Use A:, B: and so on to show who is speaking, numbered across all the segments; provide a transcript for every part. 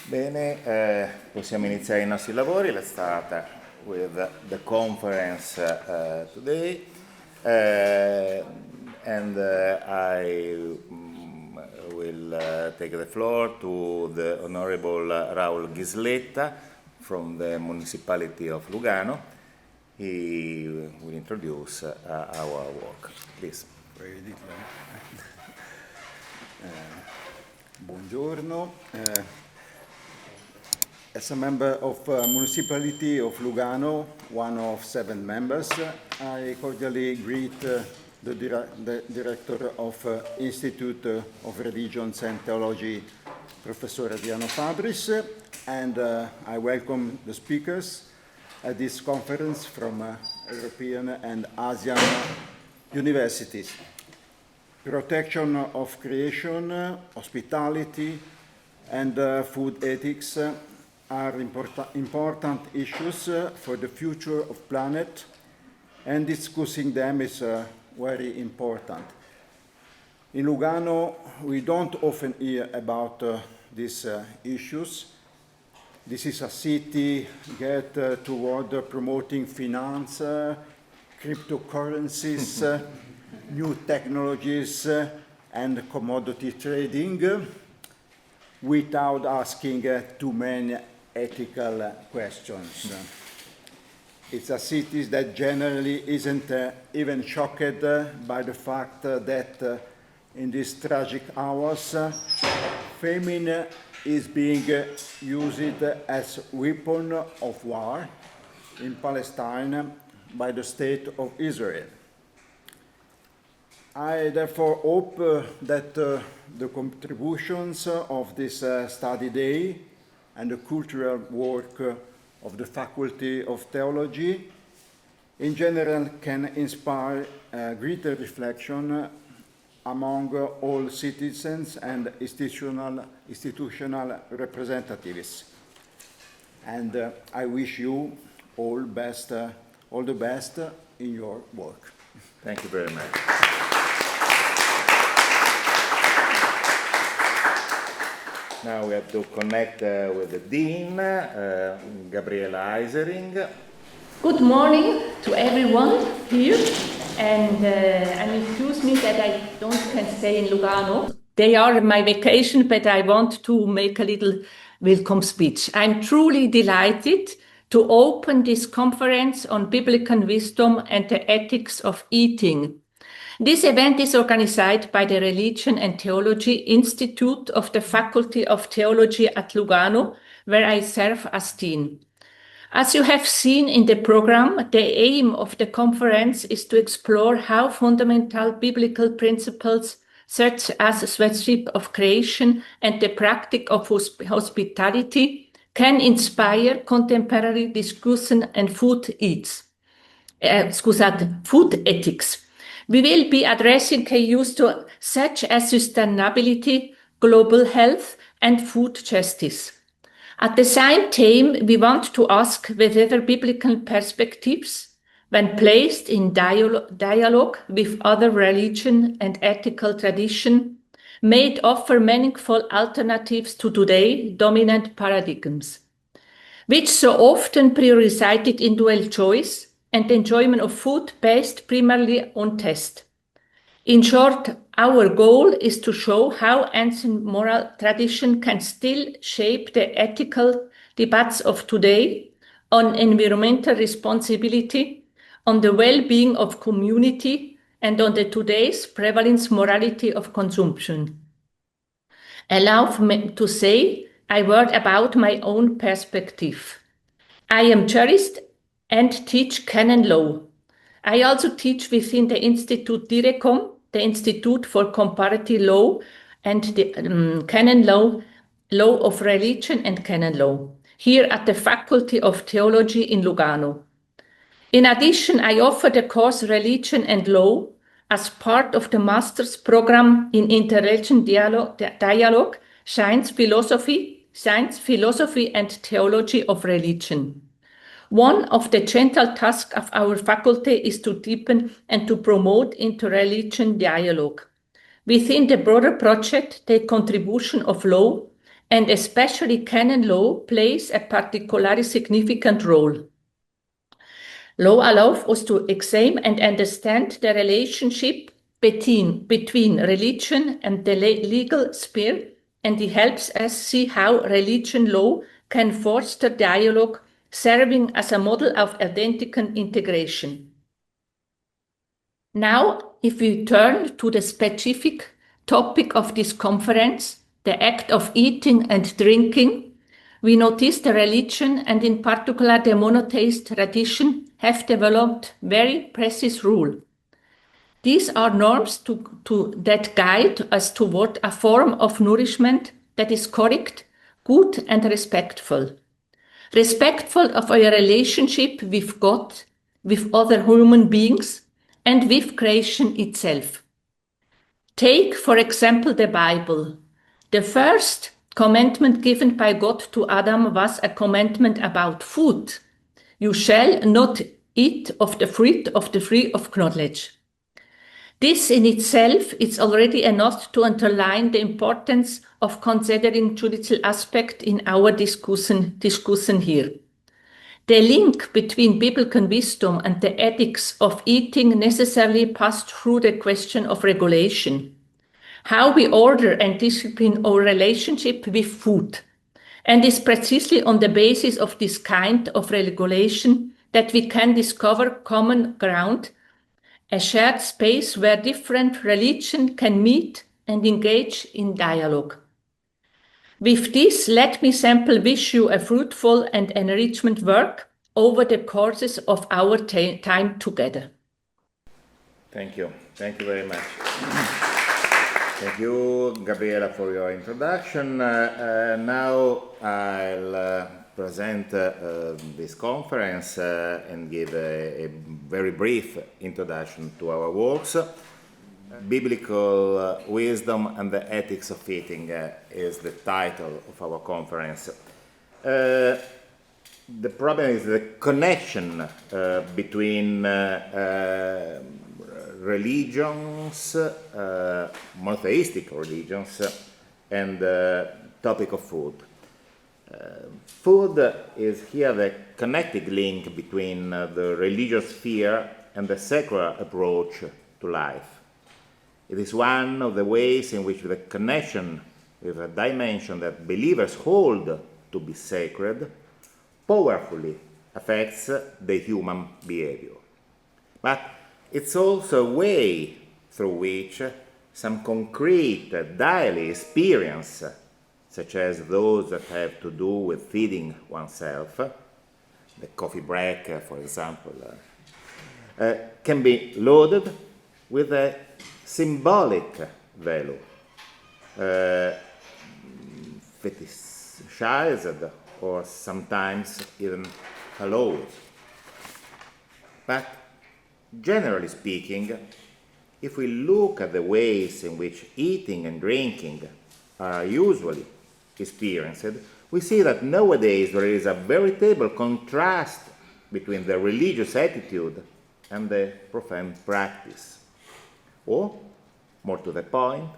A: Bene, possiamo iniziare i nostri lavori. Let's start with the conference today. I will take the floor to the Honorable Raoul Ghisletta from the Municipality of Lugano. He will introduce our work. Please.
B: Buongiorno. As a member of Municipality of Lugano, one of 7 members, I cordially greet the Director of Institute of Religions and Teology, Professor Adriano Fabris, and I welcome the speakers at this conference from European and Asian universities. Protection of creation, hospitality, and food ethics are important issues for the future of planet, and discussing them is very important. In Lugano, we don't often hear about these issues. This is a city geared toward promoting finance, cryptocurrencies, new technologies, and commodity trading, without asking too many ethical questions. It's a city that generally isn't even shocked by the fact that in these tragic hours, famine is being used as a weapon of war in Palestine by the State of Israel. I therefore hope that the contributions of this study day and the cultural work of the Faculty of Theology in general can inspire greater reflection among all citizens and institutional representatives. And I wish you all the best in your work.
A: Thank you very much. Now we have to connect with the Dean, Gabriela Eisenring.
C: Good morning to everyone here, and excuse me that I can stay in Lugano. They are my vacation, but I want to make a little welcome speech. I'm truly delighted to open this conference on biblical wisdom and the ethics of eating. This event is organized by the Religion and Theology Institute of the Faculty of Theology at Lugano, where I serve as Dean. As you have seen in the program, the aim of the conference is to explore how fundamental biblical principles such as stewardship of creation and the practice of hospitality can inspire contemporary discussion and food ethics. We will be addressing issues such as sustainability, global health, and food justice. At the same time, we want to ask whether biblical perspectives, when placed in dialogue with other religion and ethical tradition, may offer meaningful alternatives to today's dominant paradigms, which so often prioritize individual choice and enjoyment of food based primarily on taste. In short, our goal is to show how ancient moral tradition can still shape the ethical debates of today on environmental responsibility, on the well-being of community, and on the today's prevalent morality of consumption. Allow me to say a word about my own perspective. I am jurist and teach canon law. I also teach within the Institute DIRECOM, the Institute for Comparative Law, and the canon law of religion and canon law, here at the Faculty of Theology in Lugano. In addition, I offer the course Religion and Law as part of the master's program in interreligious dialogue, science, philosophy, and theology of religion. One of the central tasks of our faculty is to deepen and to promote interreligious dialogue. Within the broader project, the contribution of law and especially canon law plays a particularly significant role. Law allows us to examine and understand the relationship between religion and the legal sphere, and it helps us see how religion law can foster dialogue, serving as a model of authentic integration. Now, if we turn to the specific topic of this conference, the act of eating and drinking, we notice the religion, and in particular the monotheist tradition, have developed very precise rules. These are norms that guide us toward a form of nourishment that is correct, good, and respectful. Respectful of our relationship with God, with other human beings, and with creation itself. Take, for example, the Bible. The first commandment given by God to Adam was a commandment about food. You shall not eat of the fruit of the tree of knowledge. This in itself is already enough to underline the importance of considering judicial aspect in our discussion here. The link between biblical wisdom and the ethics of eating necessarily passed through the question of regulation, how we order and discipline our relationship with food, and is precisely on the basis of this kind of regulation that we can discover common ground, a shared space where different religions can meet and engage in dialogue. With this, let me simply wish you a fruitful and enrichment work over the courses of our time together.
A: Thank you. Thank you very much. Thank you, Gabriela, for your introduction. Now I'll present this conference and give a very brief introduction to our works. Biblical Wisdom and the Ethics of Eating is the title of our conference. The problem is the connection between religions, monotheistic religions, and the topic of food. Food is here the connecting link between the religious sphere and the secular approach to life. It is one of the ways in which the connection with a dimension that believers hold to be sacred powerfully affects the human behavior. But it's also a way through which some concrete daily experience, such as those that have to do with feeding oneself, the coffee break, for example, can be loaded with a symbolic value, fetishized or sometimes even allowed. But generally speaking, if we look at the ways in which eating and drinking are usually experienced, we see that nowadays there is a veritable contrast between the religious attitude and the profane practice. Or, more to the point,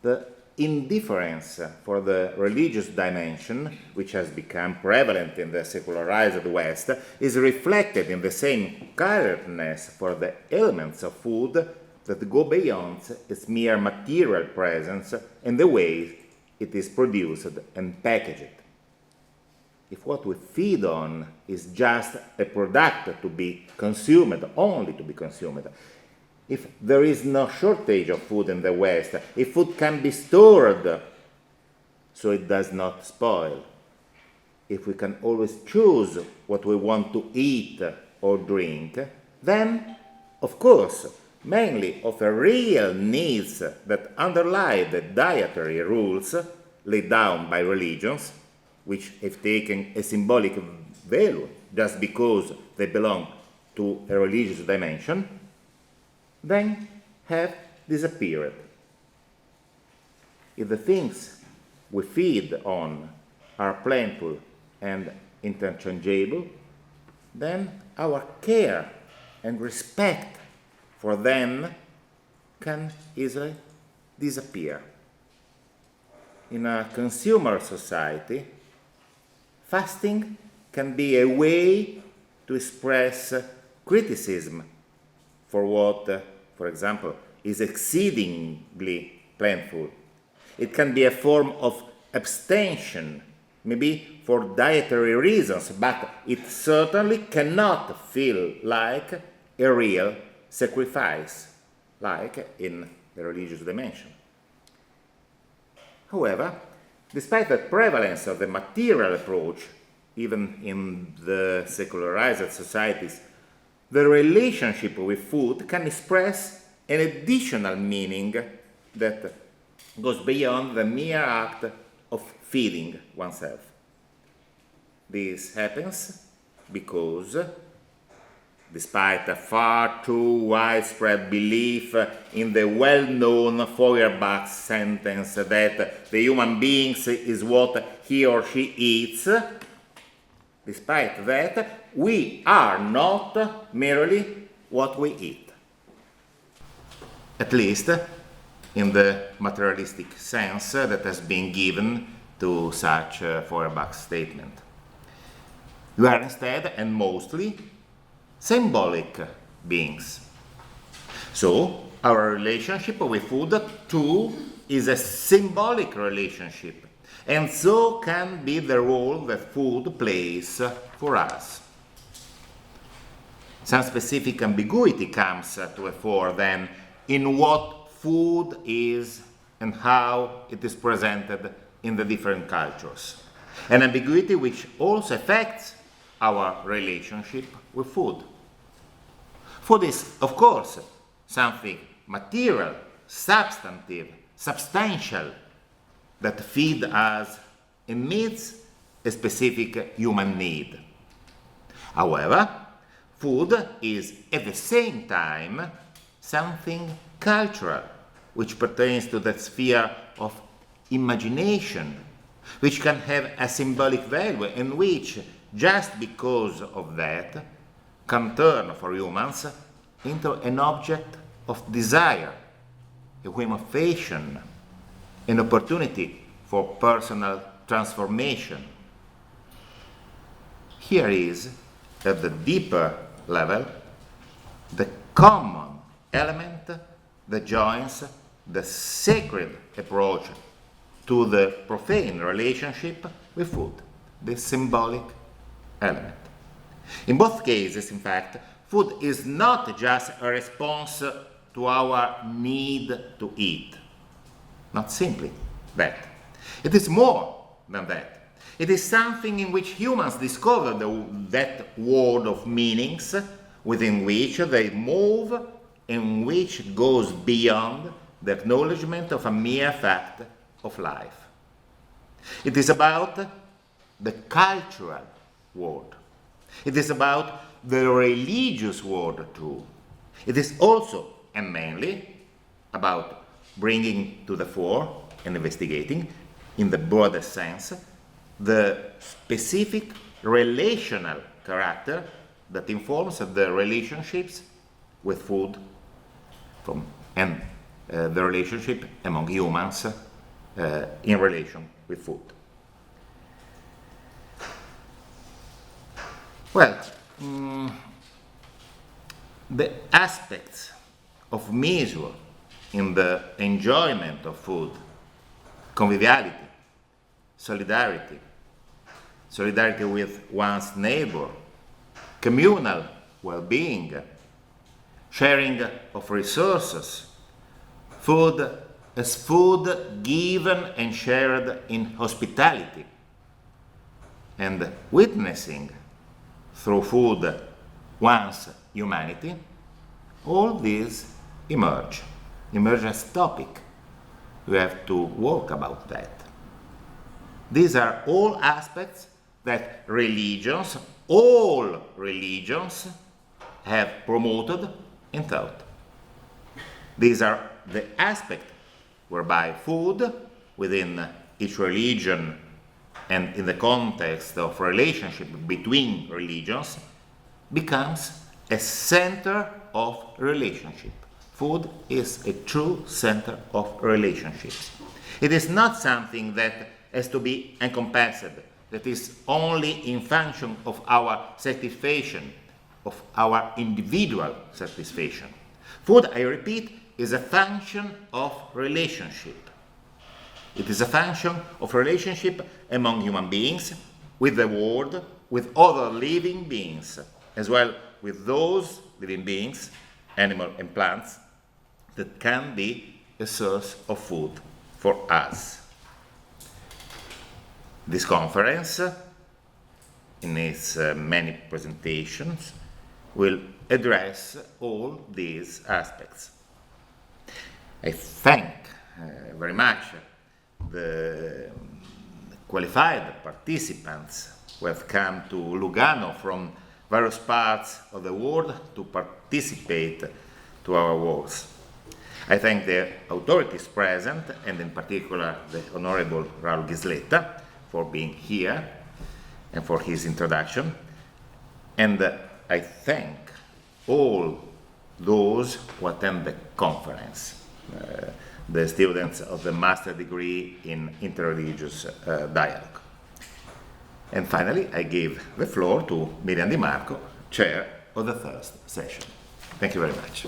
A: the indifference for the religious dimension, which has become prevalent in the secularized West, is reflected in the same carelessness for the elements of food that go beyond its mere material presence and the way it is produced and packaged. If what we feed on is just a product to be consumed, only to be consumed, if there is no shortage of food in the West, if food can be stored so it does not spoil, if we can always choose what we want to eat or drink, then, of course, mainly of the real needs that underlie the dietary rules laid down by religions, which have taken a symbolic value just because they belong to a religious dimension, then have disappeared. If the things we feed on are plentiful and interchangeable, then our care and respect for them can easily disappear. in a consumer society, fasting can be a way to express criticism for what, for example, is exceedingly plentiful. It can be a form of abstention, maybe for dietary reasons, but it certainly cannot feel like a real sacrifice, like in the religious dimension. However, despite the prevalence of the material approach, even in the secularized societies, the relationship with food can express an additional meaning that goes beyond the mere act of feeding oneself. This happens because, despite a far too widespread belief in the well-known Feuerbach sentence that the human being is what he or she eats, despite that, we are not merely what we eat. At least in the materialistic sense that has been given to such a Feuerbach statement. We are instead, and mostly, symbolic beings. So, our relationship with food, too, is a symbolic relationship, and so can be the role that food plays for us. Some specific ambiguity comes to the fore then in what food is and how it is presented in the different cultures. An ambiguity which also affects our relationship with food. Food is, of course, something material, substantive, substantial, that feeds us and meets a specific human need. However, food is at the same time something cultural, which pertains to the sphere of imagination, which can have a symbolic value and which, just because of that, can turn for humans into an object of desire, a whim of fashion, an opportunity for personal transformation. Here is, at the deeper level, the common element that joins the sacred approach to the profane relationship with food, the symbolic element. In both cases, in fact, food is not just a response to our need to eat. Not simply that. It is more than that. It is something in which humans discover that world of meanings within which they move and which goes beyond the acknowledgement of a mere fact of life. It is about the cultural world. It is about the religious world too. It is also and mainly about bringing to the fore and investigating, in the broader sense, the specific relational character that informs the relationships with food and the relationship among humans in relation with food. Well, the aspects of measure in the enjoyment of food, conviviality, solidarity with one's neighbor, communal well-being, sharing of resources, food as food given and shared in hospitality, and witnessing through food one's humanity, all these emerge as topic. We have to work about that. These are all aspects that religions, all religions, have promoted and taught. These are the aspects whereby food within each religion and in the context of relationship between religions becomes a center of relationship. Food is a true center of relationships. It is not something that has to be encompassed, that is only in function of our satisfaction, of our individual satisfaction. Food, I repeat, is a function of relationship. It is a function of relationship among human beings, with the world, with other living beings, as well with those living beings, animals and plants, that can be a source of food for us. This conference, in its many presentations, will address all these aspects. I thank very much the qualified participants who have come to Lugano from various parts of the world to participate to our works. I thank the authorities present, and in particular the Honorable Raoul Ghisletta, for being here and for his introduction. And I thank all those who attend the conference, the students of the master degree in interreligious dialogue. And finally, I give the floor to Miriam Di Marco, chair of the first session. Thank you very much.